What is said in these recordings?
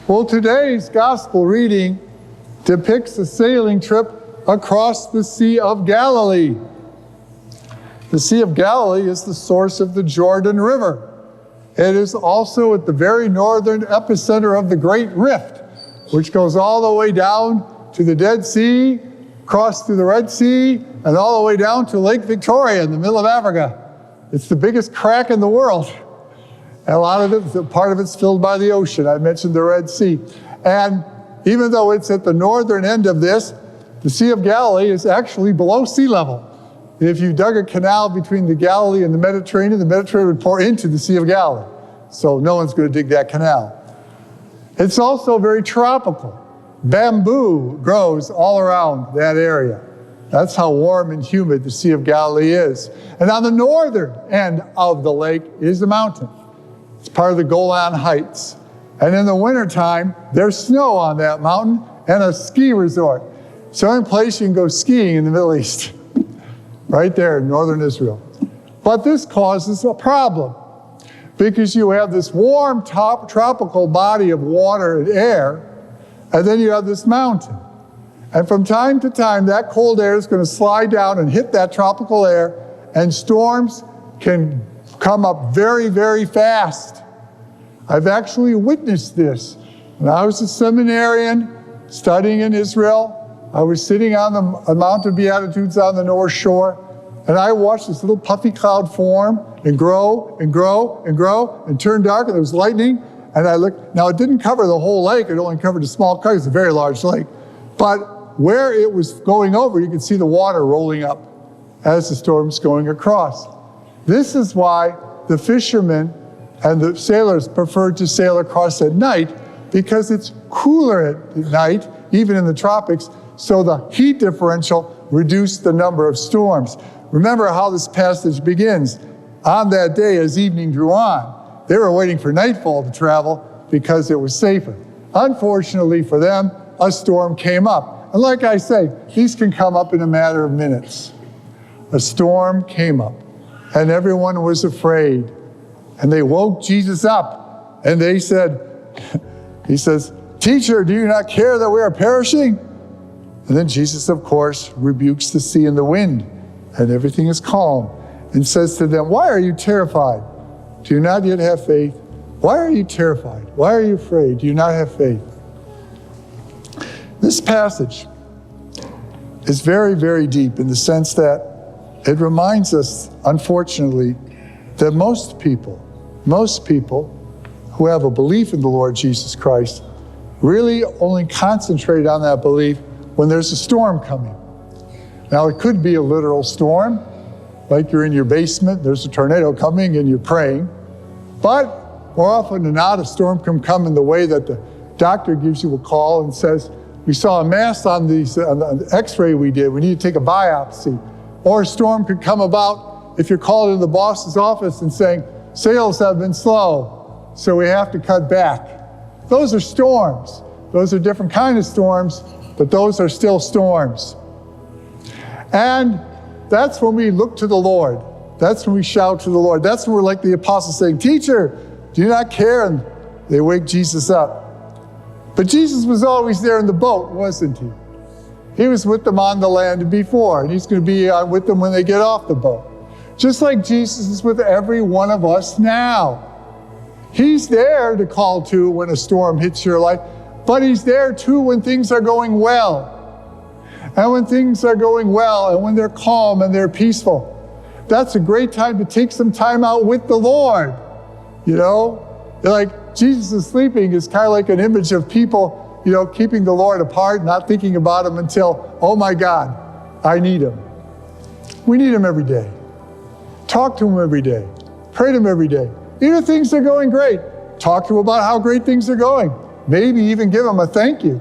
Well, today's gospel reading depicts a sailing trip across the Sea of Galilee. The Sea of Galilee is the source of the Jordan River. It is also at the very northern epicenter of the Great Rift, which goes all the way down to the Dead Sea, across through the Red Sea, and all the way down to Lake Victoria in the middle of Africa. It's the biggest crack in the world. And a lot of it, part of it's filled by the ocean. I mentioned the Red Sea. And even though it's at the northern end of this, the Sea of Galilee is actually below sea level. If you dug a canal between the Galilee and the Mediterranean would pour into the Sea of Galilee. So no one's going to dig that canal. It's also very tropical. Bamboo grows all around that area. That's how warm and humid the Sea of Galilee is. And on the northern end of the lake is the mountain. It's part of the Golan Heights. And in the wintertime, there's snow on that mountain and a ski resort. It's the only place you can go skiing in the Middle East. Right there in northern Israel. But this causes a problem because you have this warm tropical body of water and air, and then you have this mountain. And from time to time, that cold air is going to slide down and hit that tropical air, and storms can come up very, very fast. I've actually witnessed this. When I was a seminarian studying in Israel, I was sitting on the Mount of Beatitudes on the North Shore, and I watched this little puffy cloud form and grow and grow and grow and turn dark, and there was lightning. And I looked. Now, it didn't cover the whole lake. It only covered a small cut. It's a very large lake. But where it was going over, you could see the water rolling up as the storm's going across. This is why the fishermen and the sailors preferred to sail across at night, because it's cooler at night, even in the tropics, so the heat differential reduced the number of storms. Remember how this passage begins. On that day, as evening drew on, they were waiting for nightfall to travel because it was safer. Unfortunately for them, a storm came up. And like I say, these can come up in a matter of minutes. A storm came up, and everyone was afraid. And they woke Jesus up, and they said, he says, "Teacher, do you not care that we are perishing?" And then Jesus, of course, rebukes the sea and the wind, and everything is calm, and says to them, "Why are you terrified? Do you not yet have faith? Why are you terrified? Why are you afraid? Do you not have faith?" This passage is very, very deep in the sense that it reminds us, unfortunately, that most people who have a belief in the Lord Jesus Christ really only concentrate on that belief when there's a storm coming. Now, it could be a literal storm, like you're in your basement, there's a tornado coming and you're praying. But more often than not, a storm can come in the way that the doctor gives you a call and says, "We saw a mass on the x-ray we did, we need to take a biopsy." Or a storm could come about if you're called into the boss's office and saying, "Sales have been slow, so we have to cut back." Those are storms. Those are different kinds of storms, but those are still storms. And that's when we look to the Lord. That's when we shout to the Lord. That's when we're like the apostles saying, "Teacher, do you not care?" And they wake Jesus up. But Jesus was always there in the boat, wasn't he? He was with them on the land before, and he's going to be with them when they get off the boat. Just like Jesus is with every one of us now. He's there to call to when a storm hits your life, but he's there too when things are going well. And when things are going well, and when they're calm and they're peaceful, that's a great time to take some time out with the Lord. You know, like Jesus is sleeping is kind of like an image of people, you know, keeping the Lord apart, not thinking about him until, "Oh my God, I need him." We need him every day. Talk to him every day. Pray to him every day. Even if things are going great, talk to him about how great things are going. Maybe even give him a thank you.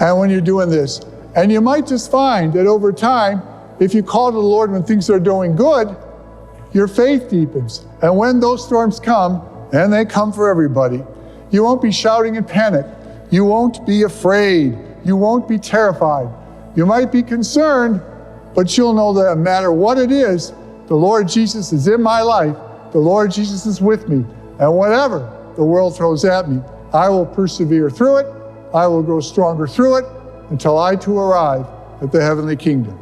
And when you're doing this, and you might just find that over time, if you call to the Lord when things are doing good, your faith deepens. And when those storms come, and they come for everybody, you won't be shouting in panic. You won't be afraid. You won't be terrified. You might be concerned, but you'll know that no matter what it is, the Lord Jesus is in my life. The Lord Jesus is with me. And whatever the world throws at me, I will persevere through it. I will grow stronger through it until I too arrive at the heavenly kingdom.